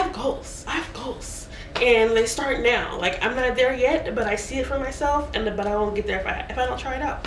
have goals. I have goals. And they start now. Like, I'm not there yet, but I see it for myself, but I won't get there if I don't try it out.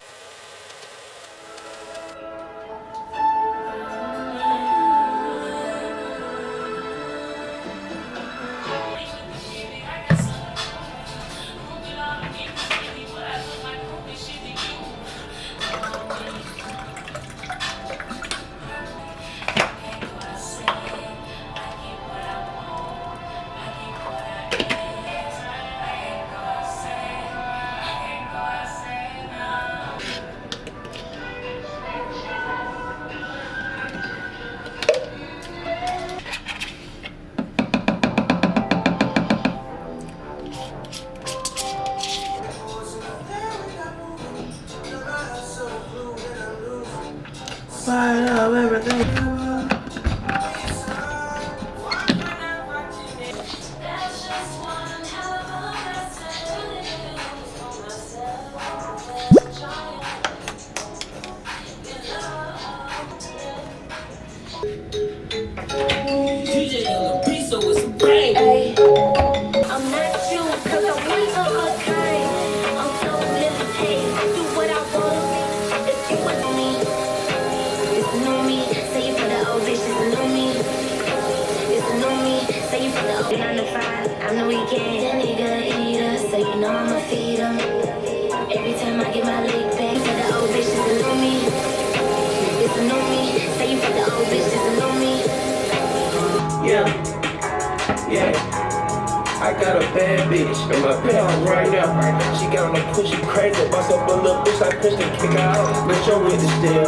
I got a bad bitch in my pants right now. She got on the pussy crazy, bust up a little bitch like Christian, kick her out. But your with the stairs,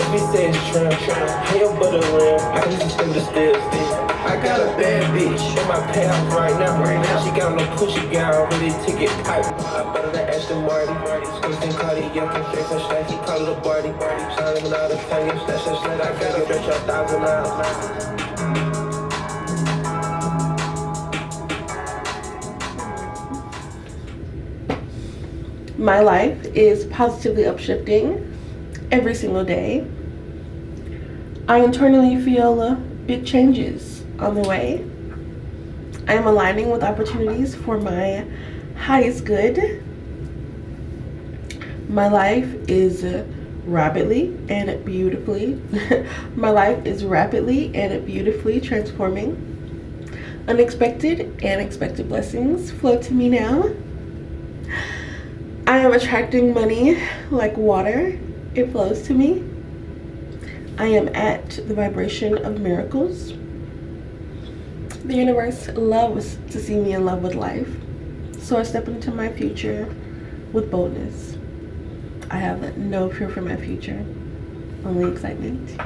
if he says trim, hell but a rim, I can just send the stairs. I got a bad bitch in my pants right now. She got on the pussy gown with a ticket pipe. I better than Ashton Marty, Kristen Cardi, yeah, can straight for straight, he call it a party. Shining out of fame, slash, I gotta stretch your $1,000 out. My life is positively uplifting every single day. I internally feel big changes on the way. I am aligning with opportunities for my highest good. My life is rapidly and beautifully transforming. Unexpected and expected blessings flow to me now. I am attracting money like water. It flows to me. I am at the vibration of miracles. The universe loves to see me in love with life. So I step into my future with boldness. I have no fear for my future. Only excitement.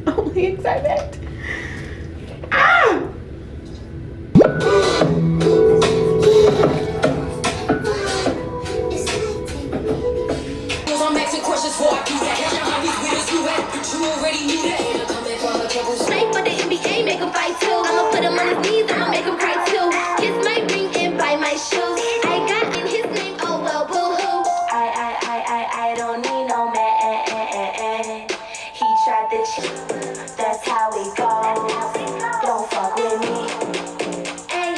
Only excitement. Ah! Straight for the NBA, make him fight too. I'ma put him on his knees, I'ma make him cry too. Kiss my ring and buy my shoes. I got in his name, oh well, boo-hoo. I don't need no man. He tried to cheat, that's how it goes. Don't fuck with me. Hey,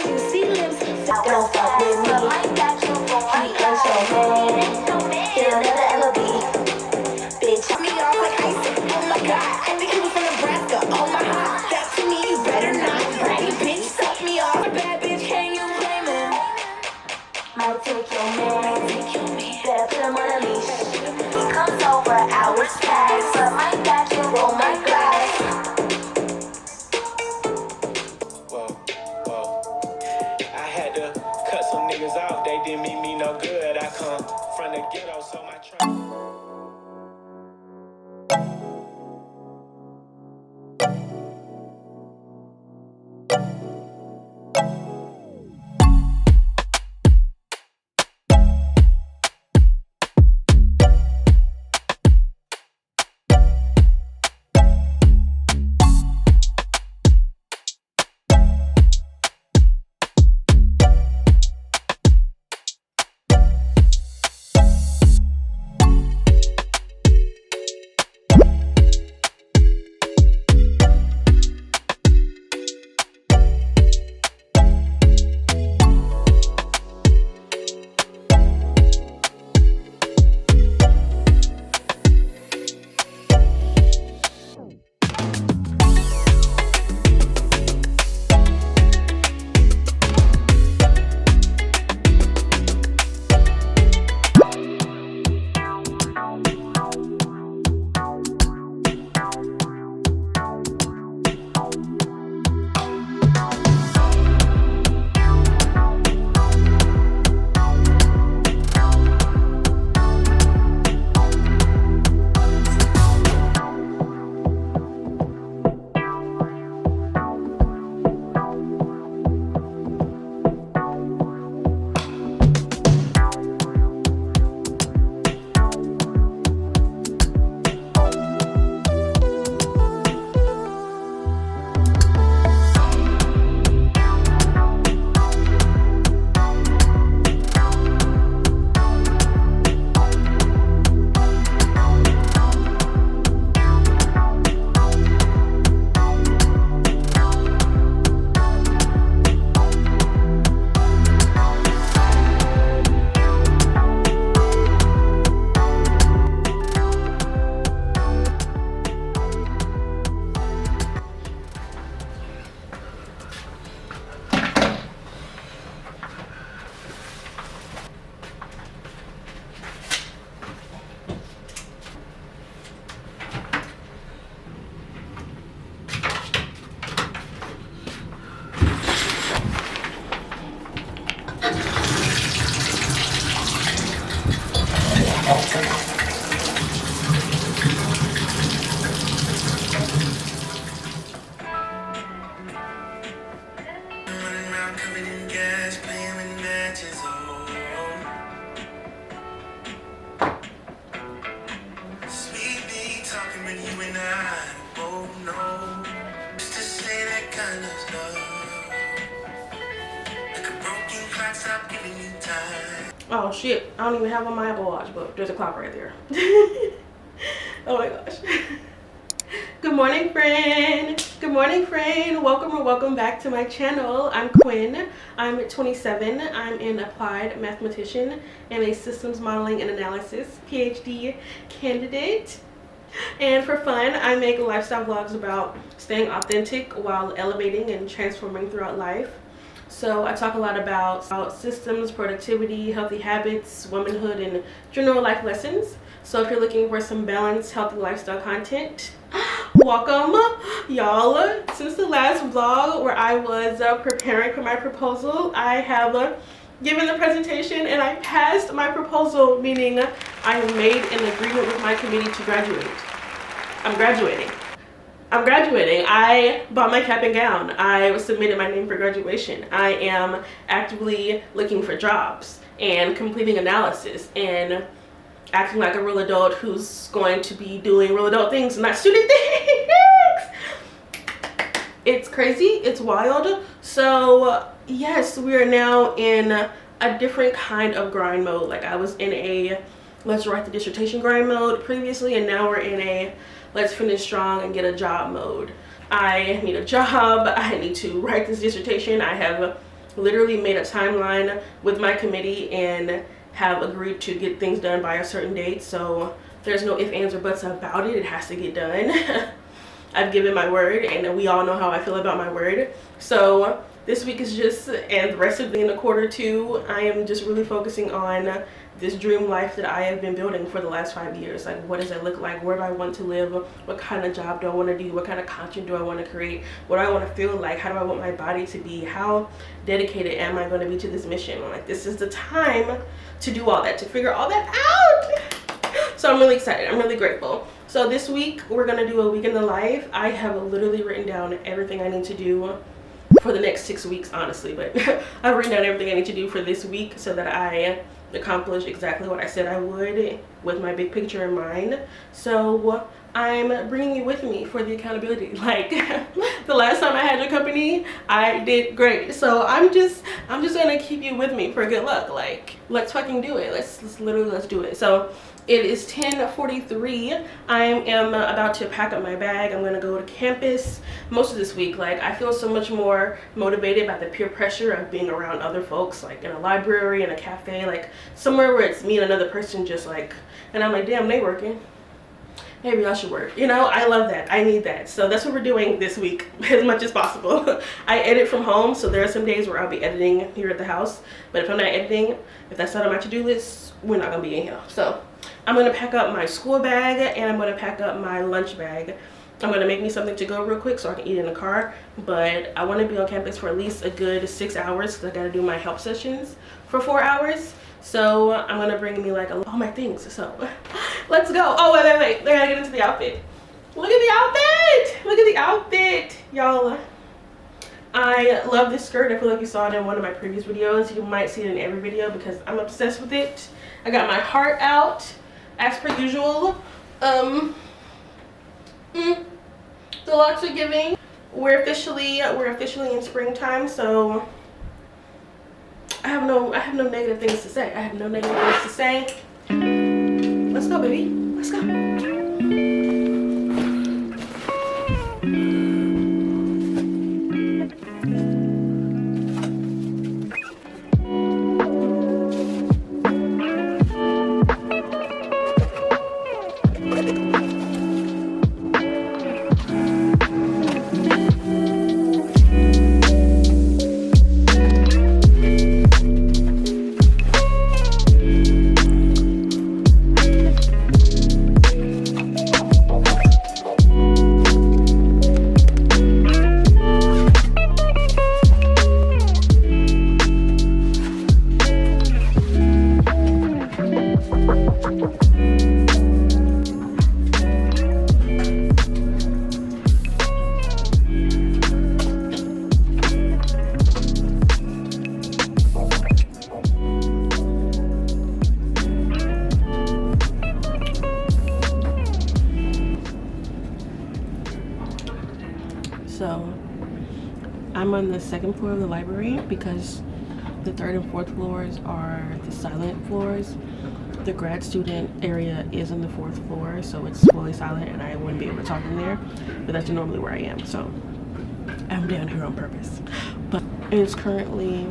you see lips, don't fuck with me. He ain't your man, he'll never ever be. Bitch, me off like ice, oh my god. I think he was from Nebraska, oh my god. That to me, you better not brag. Bitch, suck me off. Bad bitch, can you blame him? Might take your man, better put him on a leash. He comes over, hours pass, but my got you, roll my glass. Whoa. I had to cut some niggas off, they didn't mean me no good. I come from the ghetto, so my covered in gas, playing with matches. Sweet big talking, but you and I both know just to say that kind of stuff. Like a broken clock, stop giving you time. Oh shit, I don't even have on my Apple Watch, but there's a clock right there. Oh my gosh. Good morning, friend. Good morning, friend. Welcome or welcome back to my channel. I'm Quin. I'm 27. I'm an applied mathematician and a systems modeling and analysis PhD candidate. And for fun, I make lifestyle vlogs about staying authentic while elevating and transforming throughout life. So I talk a lot about systems, productivity, healthy habits, womanhood, and general life lessons. So if you're looking for some balanced, healthy lifestyle content, welcome, y'all. Since the last vlog where I was preparing for my proposal, I have given the presentation and I passed my proposal, meaning I have made an agreement with my committee to graduate. I'm graduating. I bought my cap and gown. I submitted my name for graduation. I am actively looking for jobs and completing analysis and acting like a real adult who's going to be doing real adult things and not student things. It's crazy. It's wild. So yes, we are now in a different kind of grind mode. Like I was in a let's write the dissertation grind mode previously, and now we're in a let's finish strong and get a job mode. I need a job. I need to write this dissertation. I have literally made a timeline with my committee and have agreed to get things done by a certain date. So there's no ifs, ands, or buts about it. It has to get done. I've given my word, and we all know how I feel about my word. So this week is just, and the rest of the quarter two, I am just really focusing on this dream life that I have been building for the last 5 years. Like, what does it look like? Where do I want to live? What kind of job do I want to do? What kind of content do I want to create? What do I want to feel like? How do I want my body to be? How dedicated am I going to be to this mission? Like, this is the time to do all that, to figure all that out. So I'm really excited. I'm really grateful. So this week we're going to do a week in the life. I have literally written down everything I need to do for the next 6 weeks, honestly, but I've written down everything I need to do for this week so that I accomplish exactly what I said I would with my big picture in mind. So I'm bringing you with me for the accountability. Like the last time I had your company, I did great. So I'm just gonna keep you with me for good luck. Like, let's fucking do it. Let's do it. So it is 10:43. I am about to pack up my bag. I'm gonna go to campus most of this week. Like, I feel so much more motivated by the peer pressure of being around other folks, like in a library, in a cafe, like somewhere where it's me and another person just like, and I'm like, damn, they working. Maybe I should work. You know, I love that. I need that. So that's what we're doing this week as much as possible. I edit from home, so there are some days where I'll be editing here at the house. But if I'm not editing, if that's not on my to-do list, we're not gonna be in here. So I'm gonna pack up my school bag and I'm gonna pack up my lunch bag. I'm gonna make me something to go real quick so I can eat in the car. But I wanna be on campus for at least a good 6 hours because I gotta do my help sessions for 4 hours. So I'm gonna bring me like all my things. So let's go. Oh, wait. I gotta get into the outfit. Look at the outfit. Look at the outfit, y'all. I love this skirt. I feel like you saw it in one of my previous videos. You might see it in every video because I'm obsessed with it. I got my heart out as per usual. The locks are giving. We're officially in springtime, so I have no negative things to say. Let's go, baby. Let's go. I'm on the second floor of the library because the third and fourth floors are the silent floors. The grad student area is on the fourth floor, so it's fully silent and I wouldn't be able to talk in there, but that's normally where I am, so I'm down here on purpose. But it is currently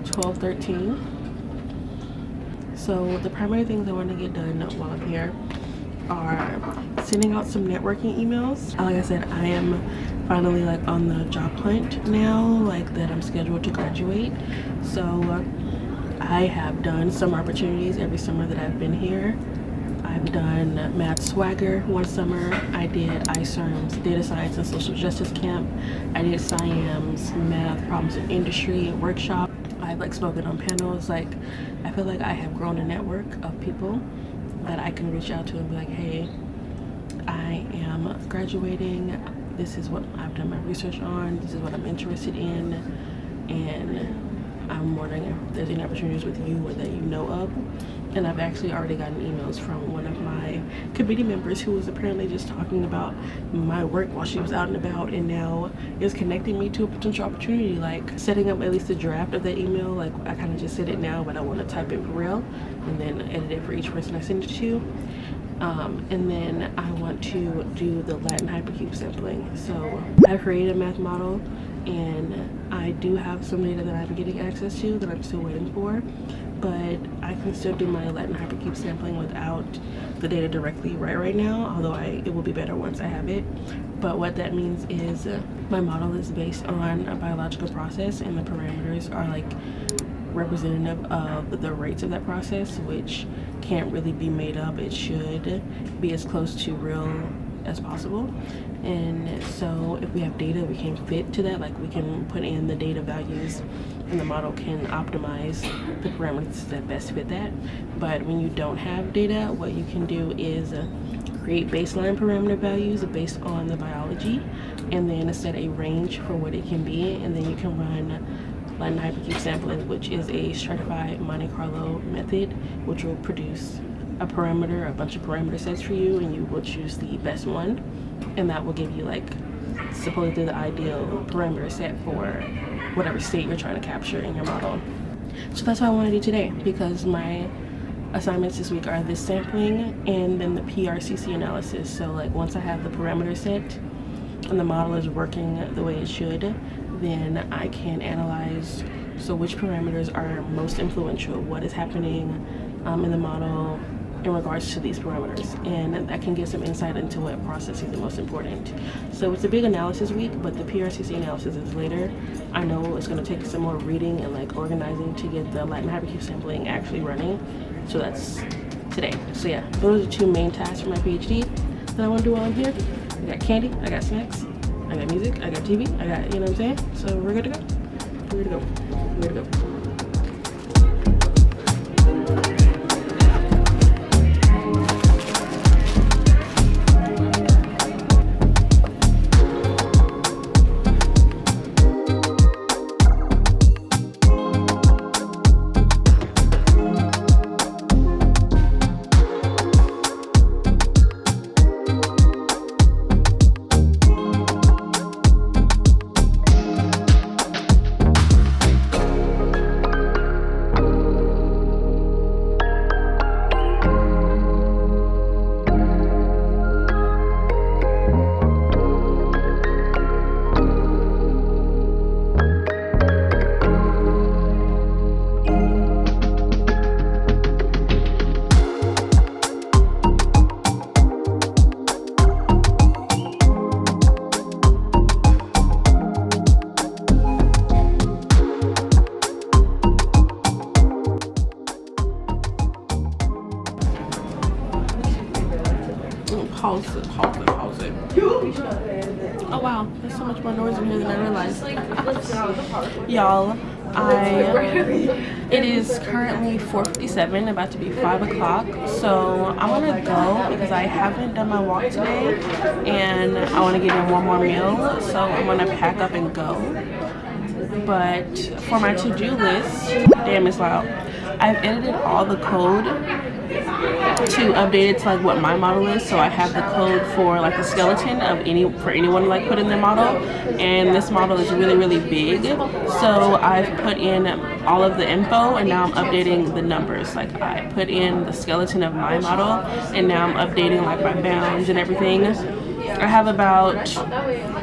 12:13. So the primary things I want to get done while I'm here are sending out some networking emails. Like I said, I am finally like on the job hunt now, like that I'm scheduled to graduate. So I have done some opportunities every summer that I've been here. I've done Math Swagger one summer. I did ISERM's Data Science and Social Justice Camp. I did SYM's Math Problems in Industry workshop. I've like spoken on panels. Like I feel like I have grown a network of people that I can reach out to and be like, hey, I am graduating. This is what I've done my research on. This is what I'm interested in. And I'm wondering if there's any opportunities with you or that you know of. And I've actually already gotten emails from one of my committee members who was apparently just talking about my work while she was out and about, and now is connecting me to a potential opportunity, like setting up at least a draft of that email. Like I kind of just said it now, but I want to type it for real and then edit it for each person I send it to. And then I want to do the Latin hypercube sampling. So I've created a math model and I do have some data that I'm getting access to that I'm still waiting for, but I can still do my Latin hypercube sampling without the data directly right now, although it will be better once I have it. But what that means is my model is based on a biological process and the parameters are like representative of the rates of that process, which can't really be made up. It should be as close to real as possible. And so if we have data we can fit to that, like we can put in the data values and the model can optimize the parameters that best fit that. But when you don't have data, what you can do is create baseline parameter values based on the biology and then set a range for what it can be, and then you can run Latin hypercube sampling, which is a stratified Monte Carlo method, which will produce a parameter, a bunch of parameter sets for you, and you will choose the best one, and that will give you like supposedly the ideal parameter set for whatever state you're trying to capture in your model. So that's what I want to do today, because my assignments this week are this sampling and then the PRCC analysis. So like once I have the parameter set and the model is working the way it should, then I can analyze so which parameters are most influential, what is happening in the model in regards to these parameters, and that can give some insight into what process is the most important. So it's a big analysis week, but the PRCC analysis is later. I know it's going to take some more reading and like organizing to get the Latin hypercube sampling actually running, so that's today. So yeah, those are two main tasks for my PhD that I want to do while I'm here. I got candy, I got snacks, I got music, I got TV, I got, you know what I'm saying? So we're good to go. We're good to go. We're good to go. Pause it. Oh wow, there's so much more noise in here than I realized. Y'all, it is currently 4:57, about to be 5 o'clock. So I want to go because I haven't done my walk today and I want to get in one more meal. So I'm going to pack up and go. But for my to-do list, damn, it's loud. I've edited all the code to update it to like what my model is. So I have the code for like the skeleton of anyone to like put in their model, and this model is really big. So I've put in all of the info, and now I'm updating the numbers. Like I put in the skeleton of my model, and now I'm updating like my bounds and everything. I have about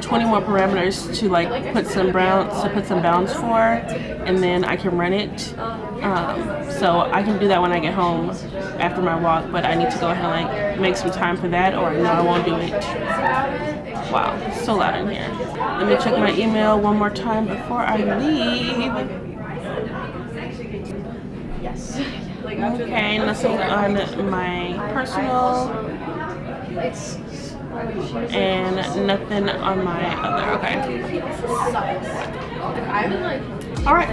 20 more parameters to like put some bounds for, and then I can run it. So I can do that when I get home after my walk, but I need to go ahead and like make some time for that, or I know I won't do it. Wow, it's so loud in here. Let me check my email one more time before I leave. Yes. Okay, nothing on my personal, and nothing on my other. Okay. All right.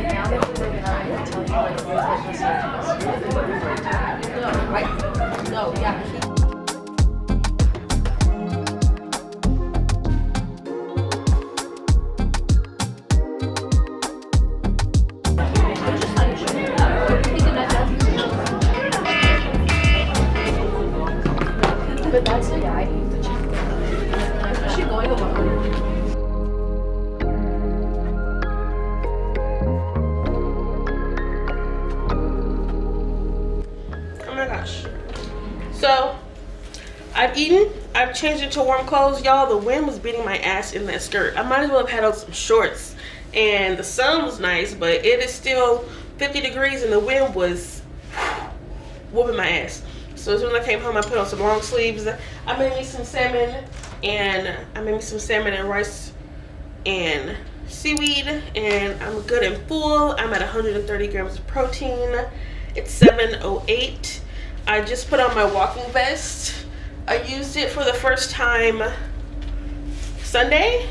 No, yeah. But that's the guy I need to check. Especially going alone. Oh my gosh. So I've eaten, I've changed into warm clothes. Y'all, the wind was beating my ass in that skirt. I might as well have had on some shorts, and the sun was nice, but it is still 50 degrees and the wind was whooping my ass. So as soon as I came home, I put on some long sleeves. I made me some salmon and rice and seaweed, and I'm good and full. I'm at 130 grams of protein. It's 7:08. I just put on my walking vest. I used it for the first time Sunday,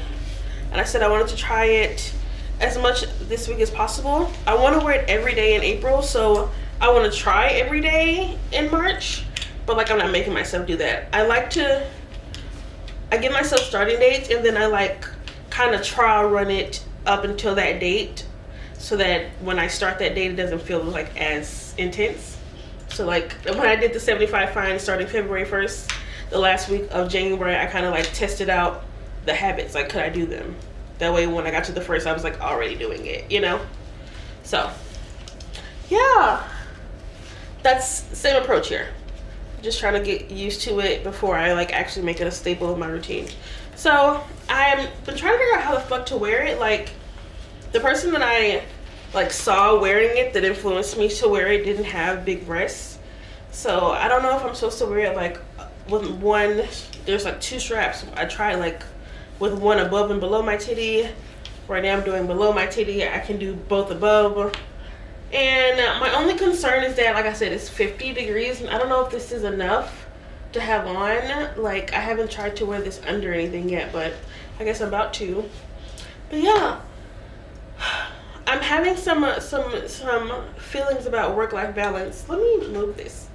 and I said I wanted to try it as much this week as possible. I want to wear it every day in April, so I want to try every day in March, but like I'm not making myself do that. I give myself starting dates, and then I like kind of trial run it up until that date, so that when I start that date, it doesn't feel like as intense. So like when I did the 75 fine starting February 1st, the last week of January, I kind of like tested out the habits, like could I do them? That way when I got to the first, I was like already doing it, you know? So yeah, that's the same approach here. Just trying to get used to it before I like actually make it a staple of my routine. So I've been trying to figure out how the fuck to wear it. Like the person that I like saw wearing it that influenced me to wear it didn't have big breasts. So I don't know if I'm supposed to wear it like with one, there's like two straps. I tried like with one above and below my titty. Right now I'm doing below my titty. I can do both above. And my only concern is that, like I said, it's 50 degrees, and I don't know if this is enough to have on. Like, I haven't tried to wear this under anything yet, but I guess I'm about to. But yeah, I'm having some feelings about work-life balance. Let me move this.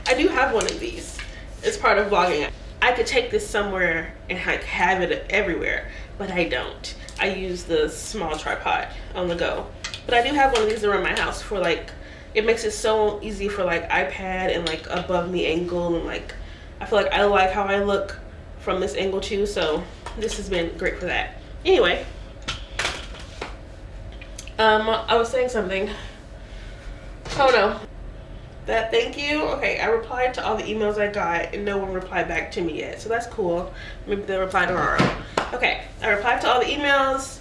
I do have one of these. It's part of vlogging. I could take this somewhere and like have it everywhere, but I don't. I use the small tripod on the go. But I do have one of these around my house for like, it makes it so easy for like iPad and like above me angle, and like I feel like I like how I look from this angle too, so this has been great for that. Anyway, I was saying something. Oh no. That thank you. Okay, I replied to all the emails I got and no one replied back to me yet, so that's cool. Maybe they'll reply tomorrow. Okay, I replied to all the emails.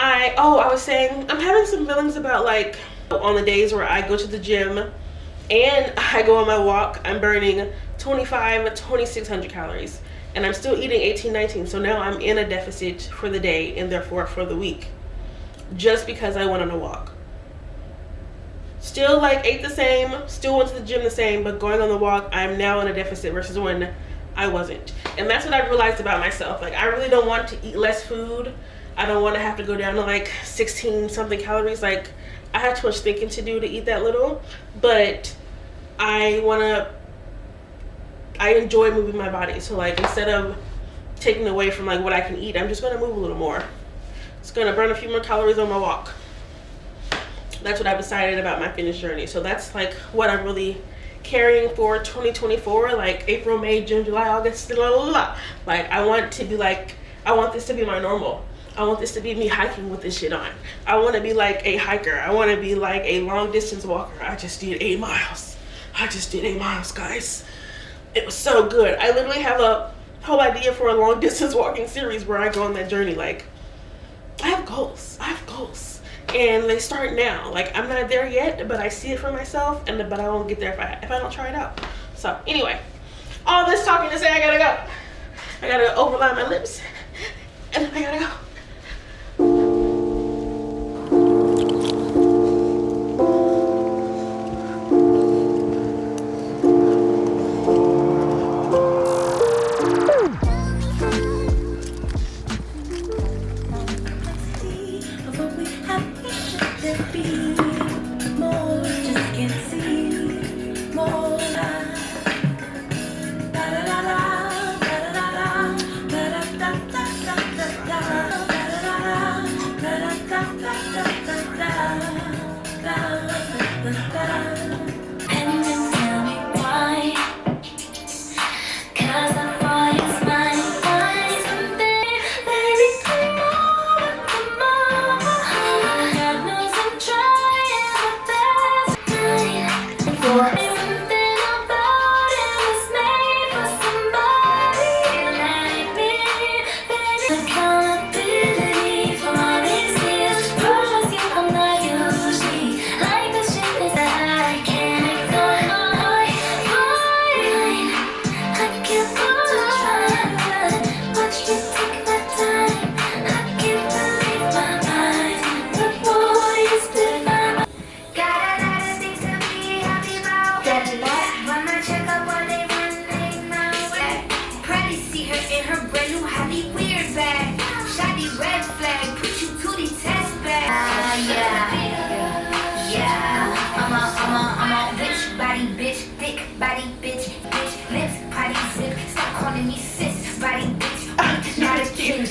I was saying I'm having some feelings about like on the days where I go to the gym and I go on my walk, I'm burning 2,600 calories, and I'm still eating 18-19. So now I'm in a deficit for the day and therefore for the week, just because I went on a walk. Still like ate the same, still went to the gym the same, but going on the walk, I'm now in a deficit versus when I wasn't. And that's what I realized about myself. Like I really don't want to eat less food. I don't want to have to go down to like 16 something calories. Like I have too much thinking to do to eat that little, but I enjoy moving my body. So like instead of taking away from like what I can eat, I'm just gonna move a little more. It's gonna burn a few more calories on my walk. That's what I've decided about my fitness journey. So that's like what I'm really carrying forward 2024, like April, May, June, July, August, blah, blah, blah. Like, I want to be like, I want this to be my normal. I want this to be me hiking with this shit on. I want to be like a hiker. I want to be like a long distance walker. I just did 8 miles. I just did 8 miles, guys. It was so good. I literally have a whole idea for a long distance walking series where I go on that journey. Like, I have goals. And they start now. Like, I'm not there yet, but I see it for myself, but I won't get there if I don't try it out. So anyway, all this talking to say I gotta go. I gotta overline my lips, and then I gotta go.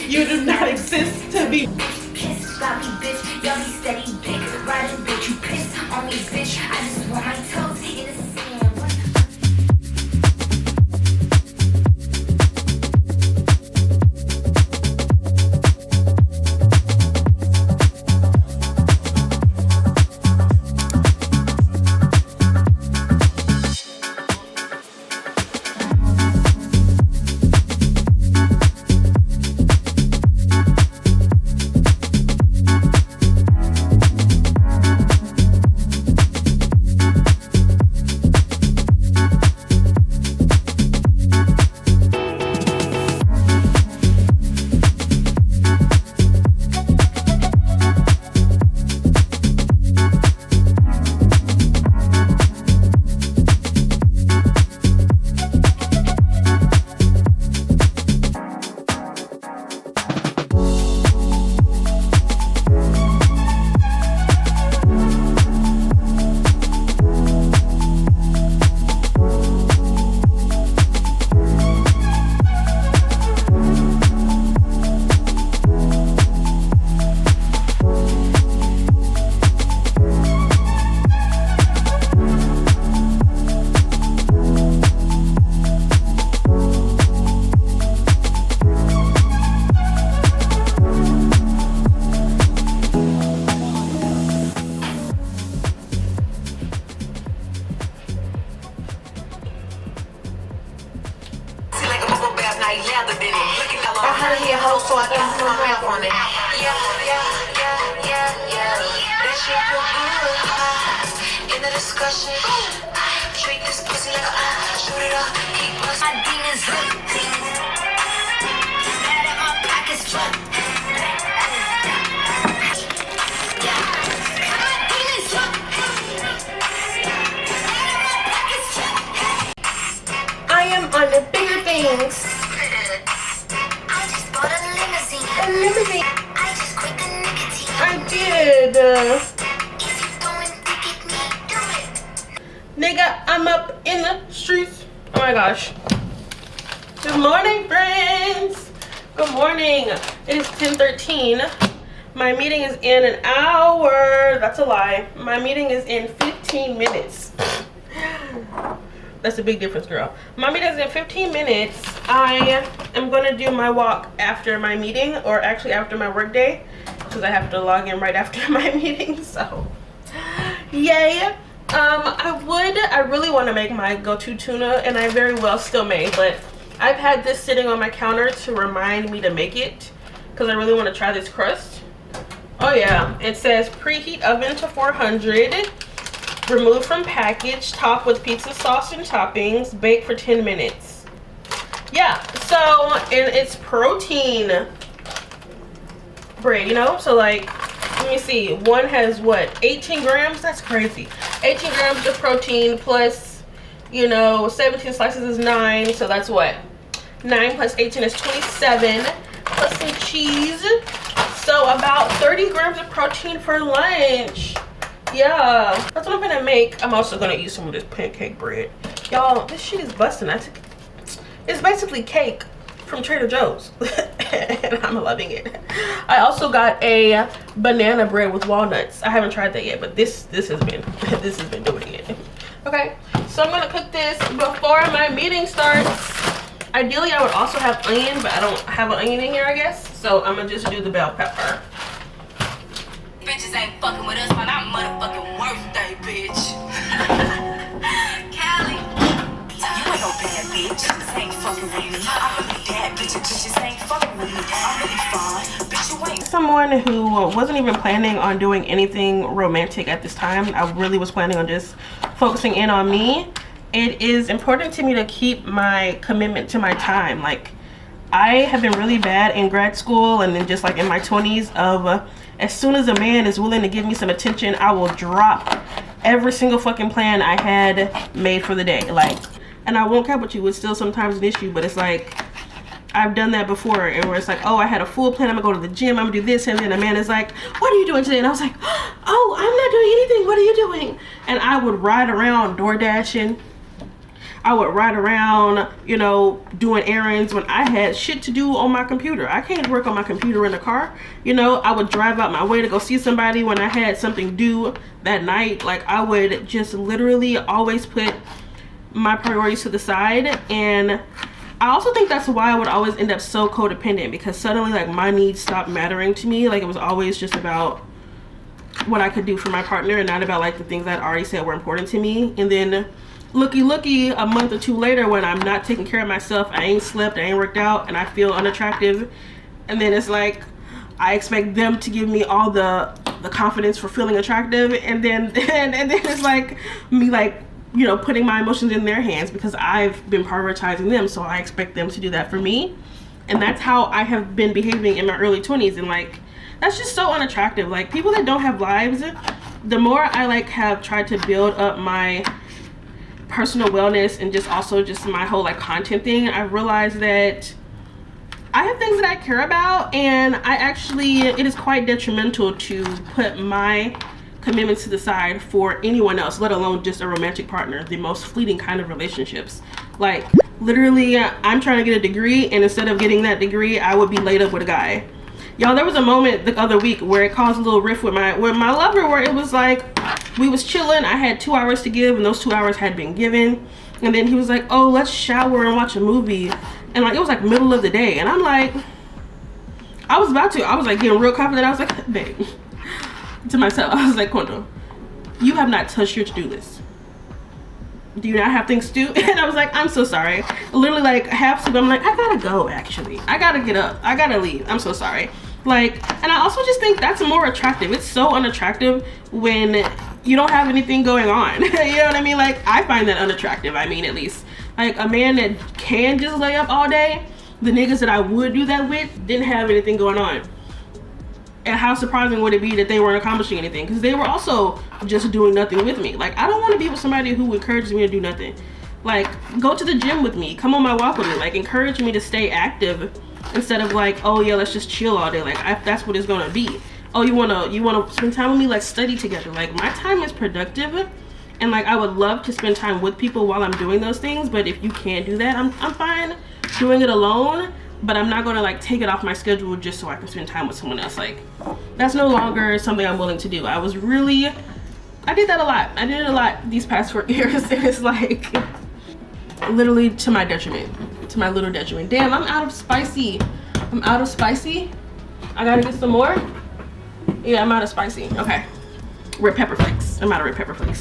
You do not exist to be pissed about me, bitch. Y'all be steady dick riding, bitch. You pissed on me, bitch. I just want my toes in the sand. Nigga, I'm up in the streets. Oh my gosh. Good morning, friends. Good morning. It is 10:13. My meeting is in an hour. That's a lie. My meeting is in 15 minutes. That's a big difference, girl. My meeting is in 15 minutes. I am gonna do my walk after my meeting, or actually after my work day, because I have to log in right after my meeting, so yay. I really want to make my go-to tuna, and I very well still may, but I've had this sitting on my counter to remind me to make it, because I really want to try this crust. Oh yeah, it says preheat oven to 400, remove from package, top with pizza sauce and toppings, bake for 10 minutes. Yeah, so, and it's protein bread, you know, so like, let me see, one has what, 18 grams? That's crazy. 18 grams of protein plus, you know, 17 slices is 9, so that's what, 9 plus 18 is 27, plus some cheese, so about 30 grams of protein for lunch. Yeah, that's what I'm gonna make. I'm also gonna use some of this pancake bread. Y'all, this shit is busting. It's basically cake from Trader Joe's. And I'm loving it. I also got a banana bread with walnuts. I haven't tried that yet, but this has been doing it. Okay, so I'm gonna cook this before my meeting starts. Ideally, I would also have onion, but I don't have an onion in here, I guess. So I'm gonna just do the bell pepper. Bitches ain't fucking with us on our motherfucking birthday, bitch. Callie, you ain't no bad bitch. Bitches ain't fucking with me. I'm really bad bitch. Bitches ain't fucking with me. I'm really fine. Bitch, you ain't. Someone who wasn't even planning on doing anything romantic at this time. I really was planning on just focusing in on me. It is important to me to keep my commitment to my time. Like, I have been really bad in grad school and then just like in my 20s of as soon as a man is willing to give me some attention, I will drop every single fucking plan I had made for the day. Like, and I won't cap with you, it's still sometimes an issue, but it's like, I've done that before, and where it's like, oh, I had a full plan, I'm gonna go to the gym, I'm gonna do this, and then a man is like, what are you doing today? And I was like, oh, I'm not doing anything, what are you doing? And I would ride around door dashing. I would ride around, you know, doing errands when I had shit to do on my computer. I can't work on my computer in the car. You know, I would drive out my way to go see somebody when I had something due that night. Like, I would just literally always put my priorities to the side. And I also think that's why I would always end up so codependent, because suddenly, like, my needs stopped mattering to me. Like, it was always just about what I could do for my partner and not about, like, the things I'd already said were important to me. And then looky a month or two later, when I'm not taking care of myself, I ain't slept, I ain't worked out, and I feel unattractive, and then it's like I expect them to give me all the confidence for feeling attractive, and then it's like me, like, you know, putting my emotions in their hands because I've been prioritizing them, so I expect them to do that for me. And that's how I have been behaving in my early 20s, and like, that's just so unattractive. Like, people that don't have lives, the more I like have tried to build up my personal wellness and just also just my whole like content thing, I realized that I have things that I care about, and it is quite detrimental to put my commitments to the side for anyone else, let alone just a romantic partner, the most fleeting kind of relationships. Like, literally, I'm trying to get a degree, and instead of getting that degree, I would be laid up with a guy. Y'all, there was a moment the other week where it caused a little rift with my lover, where it was like, we was chilling, I had 2 hours to give, and those 2 hours had been given, and then he was like, oh, let's shower and watch a movie, and like, it was like middle of the day, and I'm like, I was like getting real confident. I was like, babe, to myself, I was like, Kondo, you have not touched your to-do list. Do you not have things to do? And I was like, I'm so sorry. Literally, like, half sleep, I'm like, I gotta go, actually. I gotta get up. I gotta leave. I'm so sorry. Like, and I also just think that's more attractive. It's so unattractive when you don't have anything going on. You know what I mean? Like, I find that unattractive. I mean, at least. Like, a man that can just lay up all day, the niggas that I would do that with didn't have anything going on. And how surprising would it be that they weren't accomplishing anything? Because they were also just doing nothing with me. Like, I don't want to be with somebody who encourages me to do nothing. Like, go to the gym with me. Come on my walk with me. Like, encourage me to stay active instead of like, oh yeah, let's just chill all day. Like, that's what it's gonna be. Oh, you wanna spend time with me? Like, study together. Like, my time is productive, and like, I would love to spend time with people while I'm doing those things. But if you can't do that, I'm fine doing it alone. But I'm not gonna like take it off my schedule just so I can spend time with someone else. Like, that's no longer something I'm willing to do. I was really I did that a lot. I did it a lot these past 4 years. It was like literally to my detriment, to my little detriment. Damn, I'm out of spicy. I'm out of spicy. I gotta get some more. Yeah, I'm out of spicy. Okay, red pepper flakes. I'm out of red pepper flakes.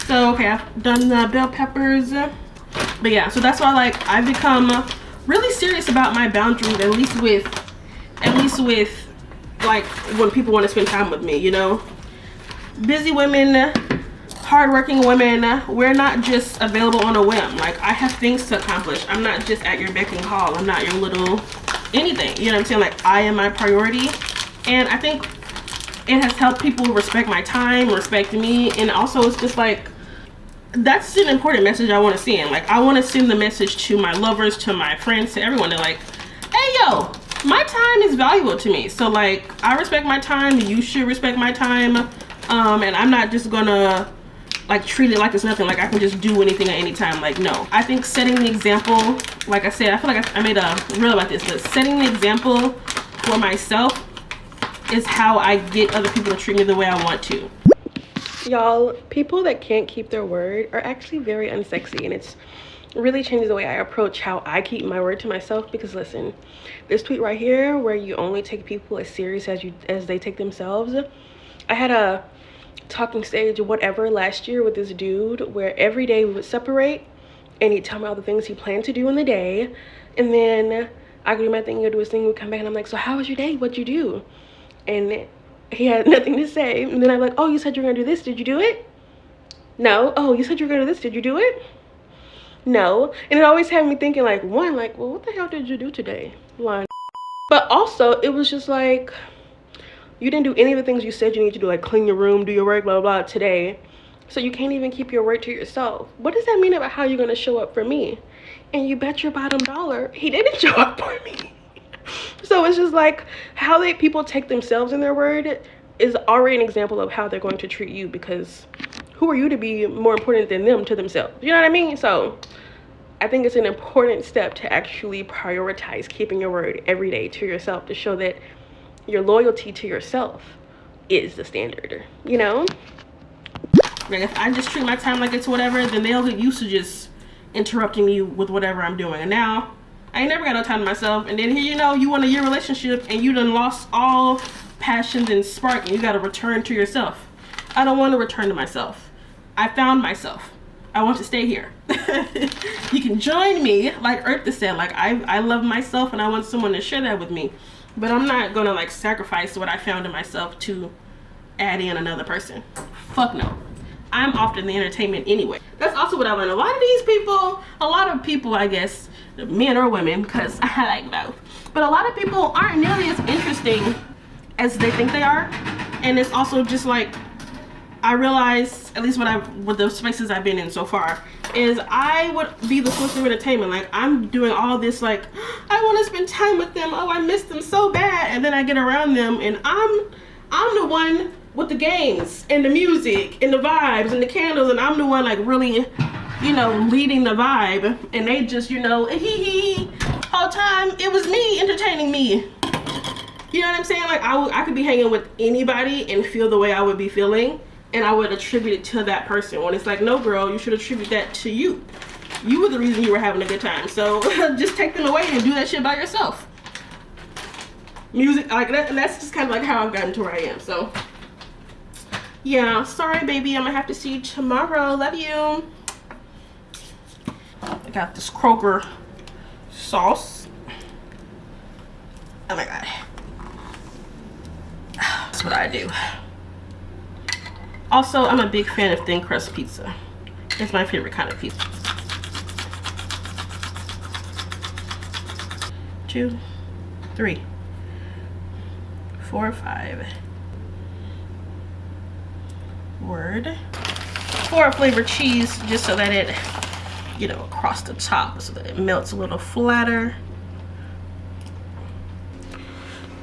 So okay, I've done the bell peppers. But yeah, so that's why like I've become really serious about my boundaries, at least with like when people want to spend time with me, you know. Busy women, hardworking women, we're not just available on a whim. Like, I have things to accomplish. I'm not just at your beck and call. I'm not your little anything, you know what I'm saying? Like, I am my priority, and I think it has helped people respect my time, respect me, and also it's just like, that's an important message I want to send. Like, I want to send the message to my lovers, to my friends, to everyone. They're like, hey yo, my time is valuable to me, so like, I respect my time, you should respect my time. And I'm not just gonna like treat it like it's nothing, like I can just do anything at any time. Like, no. I think setting the example, like I said, I feel like I made a reel about this, but setting the example for myself is how I get other people to treat me the way I want to. Y'all, people that can't keep their word are actually very unsexy, and it's really changes the way I approach how I keep my word to myself. Because listen, this tweet right here where you only take people as serious as they take themselves, I had a talking stage or whatever last year with this dude where every day we would separate and he'd tell me all the things he planned to do in the day, and then I could do my thing, he'd do his thing, we'd come back and I'm like, so how was your day, what'd you do? And he had nothing to say, and then I'm like, oh, you said you were gonna do this, did you do it? No. Oh, you said you were gonna do this, did you do it? No. And it always had me thinking like, one, like, well, what the hell did you do today? Line. But also it was just like, you didn't do any of the things you said you need to do, like clean your room, do your work, blah, blah, blah, today. So you can't even keep your word to yourself. What does that mean about how you're gonna show up for me? And you bet your bottom dollar, he didn't show up for me. So it's just like, how people take themselves in their word is already an example of how they're going to treat you, because who are you to be more important than them to themselves? You know what I mean? So I think it's an important step to actually prioritize keeping your word every day to yourself, to show that your loyalty to yourself is the standard, you know? Like, if I just treat my time like it's whatever, then they'll get used to just interrupting me with whatever I'm doing. And now I ain't never got no time to myself, and then here you know, you want a year relationship and you done lost all passions and spark, and you got to return to yourself. I don't want to return to myself. I found myself. I want to stay here. You can join me, like Eartha said. Like, I love myself and I want someone to share that with me. But I'm not gonna like sacrifice what I found in myself to add in another person. Fuck no. I'm often the entertainment anyway. That's also what I learned. A lot of people, I guess, men or women, because I like both, but a lot of people aren't nearly as interesting as they think they are. And it's also just like, I realize, at least with the spaces I've been in so far, is I would be the source of entertainment. Like, I'm doing all this, like, I want to spend time with them, oh, I miss them so bad, and then I get around them and I'm the one with the games and the music and the vibes and the candles, and I'm the one like really, you know, leading the vibe, and they just, you know, all time it was me entertaining me. You know what I'm saying? Like, I could be hanging with anybody and feel the way I would be feeling, and I would attribute it to that person, when it's like, no girl, you should attribute that to you. You were the reason you were having a good time. So just take them away and do that shit by yourself. Music, like that, and that's just kind of like how I've gotten to where I am. So yeah, sorry baby, I'm gonna have to see you tomorrow. Love you. I got this Kroger sauce. Oh my god. That's what I do. Also, I'm a big fan of thin crust pizza. It's my favorite kind of pizza. 2, 3, 4, 5. Word. 4 flavored cheese, just so that it, you know, across the top, so that it melts a little flatter.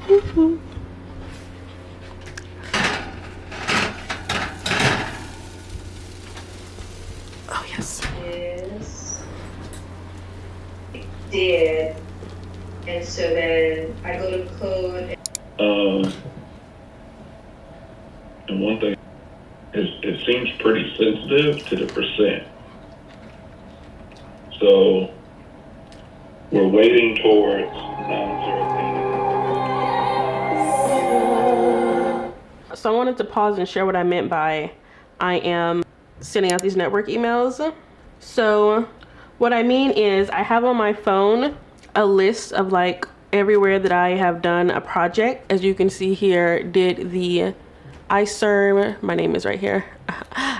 Woo-hoo. Oh yes. Is did, and so then I go to code. And one thing it seems pretty sensitive to the percent. So we're waiting towards non-zero payment. So I wanted to pause and share what I meant by I am sending out these network emails. So what I mean is I have on my phone a list of like everywhere that I have done a project. As you can see here, did the ISERM, my name is right here.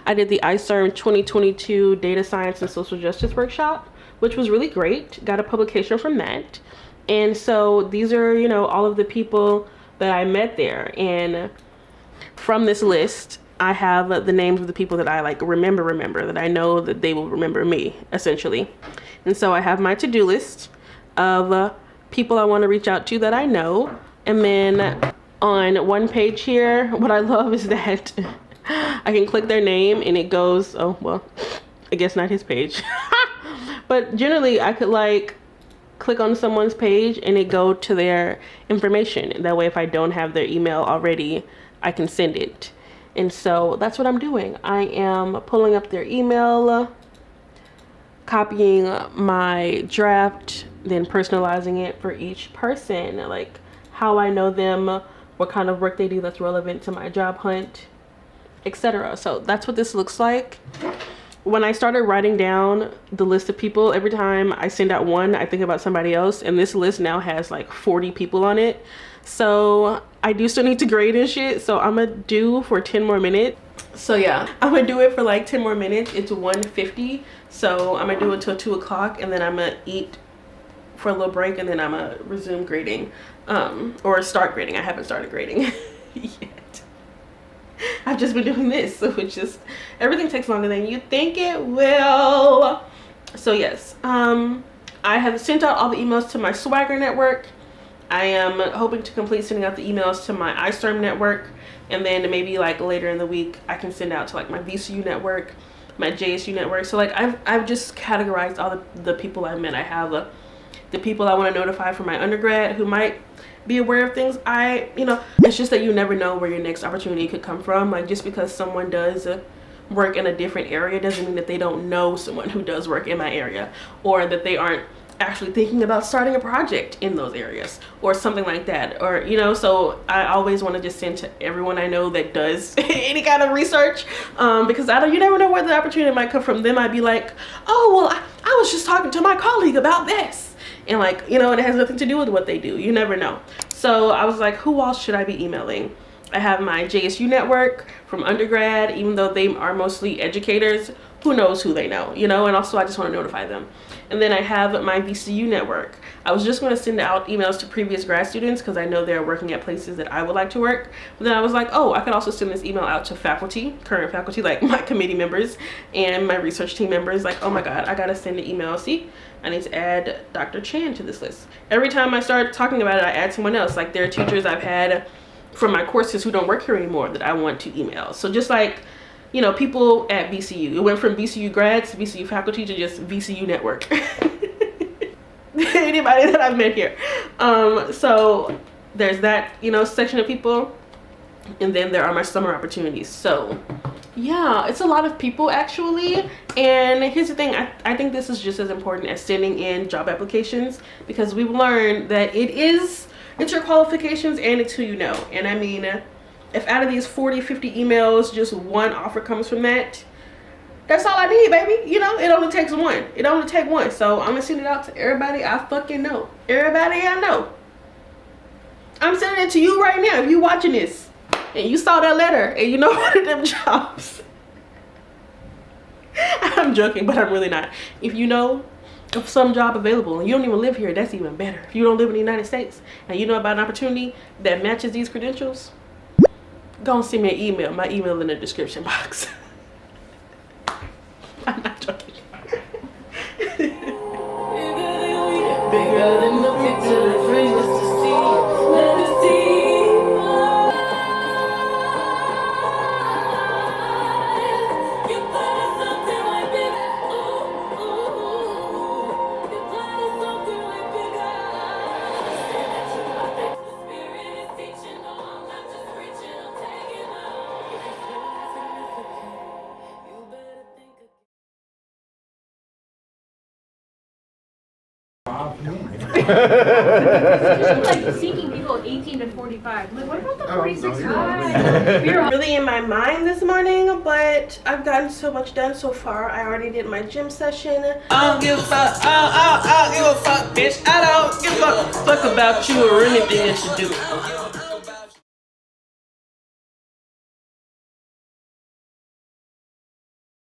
I did the ISERM 2022 Data Science and Social Justice Workshop, which was really great. Got a publication from that. And so these are, you know, all of the people that I met there. And from this list, I have the names of the people that I like remember, that I know that they will remember me, essentially. And so I have my to-do list of people I want to reach out to that I know. And then on one page here, what I love is that I can click their name and it goes, oh, well, I guess not his page. But generally I could like click on someone's page and it go to their information. That way, if I don't have their email already, I can send it. And so that's what I'm doing. I am pulling up their email, copying my draft, then personalizing it for each person, like how I know them, what kind of work they do that's relevant to my job hunt, etc. So that's what this looks like. When I started writing down the list of people, every time I send out one, I think about somebody else, and this list now has like 40 people on it. So I do still need to grade and shit, so I'm gonna do for 10 more minutes. So yeah, I'm gonna do it for like 10 more minutes. It's 1:50, so I'm gonna do it till 2 o'clock, and then I'm gonna eat for a little break, and then I'm gonna resume grading, or start grading. I haven't started grading yet. I've just been doing this, so it's just, everything takes longer than you think it will. So yes, I have sent out all the emails to my Swagger network. I am hoping to complete sending out the emails to my iStorm network, and then maybe like later in the week I can send out to like my VCU network, my JSU network. So like I've just categorized all the people I met. I have the people I want to notify for my undergrad who might be aware of things. You know, it's just that you never know where your next opportunity could come from. Like just because someone does work in a different area doesn't mean that they don't know someone who does work in my area, or that they aren't actually thinking about starting a project in those areas or something like that. Or, you know, so I always want to just send to everyone I know that does any kind of research, because you never know where the opportunity might come from. They might be like, oh, well, I was just talking to my colleague about this, and like, you know, and it has nothing to do with what they do. You never know. So I was like, who else should I be emailing? I have my JSU network from undergrad, even though they are mostly educators, who knows who they know, you know, and also I just want to notify them. And then I have my VCU network. I was just going to send out emails to previous grad students because I know they're working at places that I would like to work. But then I was like, oh, I could also send this email out to faculty, current faculty, like my committee members and my research team members. Like, oh my God, I got to send an email. See, I need to add Dr. Chan to this list. Every time I start talking about it, I add someone else. Like there are teachers I've had from my courses who don't work here anymore that I want to email. So just like, you know, people at VCU. It went from VCU grads to VCU faculty to just VCU network. Anybody that I've met here. So there's that, you know, section of people. And then there are my summer opportunities. So yeah, it's a lot of people actually. And here's the thing, I think this is just as important as sending in job applications, because we've learned that it's your qualifications and it's who you know. And I mean, if out of these 40, 50 emails, just one offer comes from that, that's all I need, baby. You know, it only takes one. It only takes one. So I'm gonna send it out to everybody I fucking know. Everybody I know. I'm sending it to you right now. If you watching this and you saw that letter and you know one of them jobs. I'm joking, but I'm really not. If you know of some job available and you don't even live here, that's even better. If you don't live in the United States and you know about an opportunity that matches these credentials, go and send me an email. My email in the description box. I'm not joking. Bigger than the picture that brings us to see. Let us see. You planted something way bigger. Ooh, ooh. You planted something way bigger. Say that you are back. The spirit is teaching. No, I'm not just preaching. I'm taking off. Like seeking people 18 to 45. Like, what about the 46 guys? You're really in my mind this morning, but I've gotten so much done so far. I already did my gym session. I don't give a fuck. I don't give a fuck, bitch. I don't give a fuck about you or anything that you do.